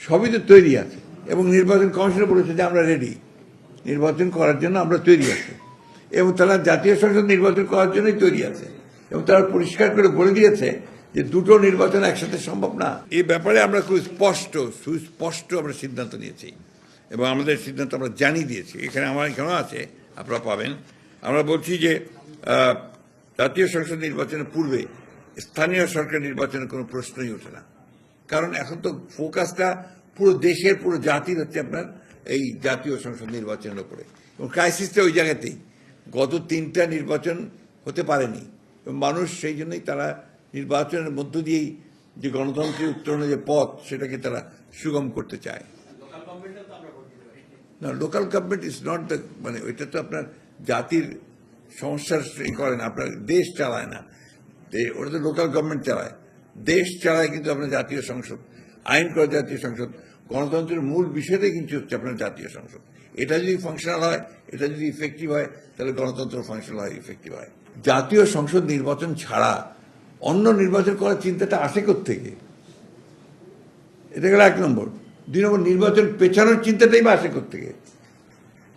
সবই তো তৈরি আছে এবং নির্বাচন কমিশন বলেছে যে আমরা রেডি, নির্বাচন করার জন্য আমরা তৈরি আছি এবং তারা জাতীয় সংসদ নির্বাচন করার জন্যই তৈরি আছে এবং তারা পরিষ্কার করে বলে দিয়েছে যে দুটো নির্বাচন একসাথে সম্ভব না। এই ব্যাপারে আমরা খুব সুস্পষ্ট আমরা সিদ্ধান্ত নিয়েছি এবং আমাদের সিদ্ধান্ত আমরা জানিয়ে দিয়েছি। এখানেও আছে, আপনারা পাবেন। আমরা বলছি যে জাতীয় সংসদ নির্বাচনের পূর্বে স্থানীয় সরকার নির্বাচনের কোনো প্রশ্নই ওঠে না, কারণ এখন তো ফোকাসটা পুরো দেশের, পুরো জাতির হচ্ছে আপনার এই জাতীয় সংসদ নির্বাচনের উপরে এবং ক্রাইসিসটা ওই জায়গাতেই। গত 3টা নির্বাচন হতে পারেনি এবং মানুষ সেই জন্যই তারা নির্বাচনের মধ্য দিয়েই যে গণতন্ত্রের উত্তরণের যে পথ সেটাকে তারা সুগম করতে চায়। না, local government is not the, মানে ওইটা তো আপনার জাতির সমস্যার করে না, আপনার দেশ চালায় না, ওটা তো লোকাল গভর্নমেন্ট চালায়। দেশ চালায় কিন্তু আপনার জাতীয় সংসদ, আইন করা জাতীয় সংসদ। গণতন্ত্রের মূল বিষয়টাই কিন্তু হচ্ছে আপনার জাতীয় সংসদ। এটা যদি ফাংশনাল হয়, এটা যদি ইফেক্টিভ হয়, তাহলে গণতন্ত্র ফাংশনাল হয়, ইফেক্টিভ হয়। জাতীয় সংসদ নির্বাচন ছাড়া অন্য নির্বাচন করার চিন্তাটা আসে কোত্থেকে? এটা গেল 1 নম্বর। 2 নম্বর, নির্বাচন পেছানোর চিন্তাটাই বা আসে কোত্থেকে?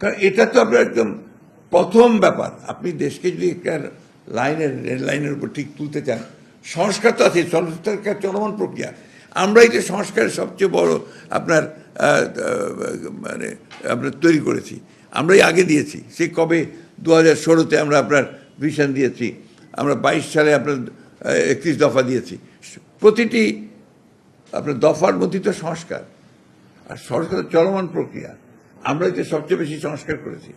কারণ এটা তো আপনার একদম প্রথম ব্যাপার। আপনি দেশকে যদি একটা রেড লাইনের উপর ঠিক তুলতে চান, সংস্কার তো আছে, সংস্কার চলমান প্রক্রিয়া। আমরাই যে সংস্কারের সবচেয়ে বড় আপনার আপনার তৈরি করেছি, আমরাই আগে দিয়েছি। সেই কবে 2016-তে আমরা আপনার ভিশন দিয়েছি, আমরা 22 সালে আপনার 31 দফা দিয়েছি। প্রতিটি আপনার দফার মধ্যে তো সংস্কার, আর সংস্কার চলমান প্রক্রিয়া। আমরা যে সবচেয়ে বেশি সংস্কার করেছি।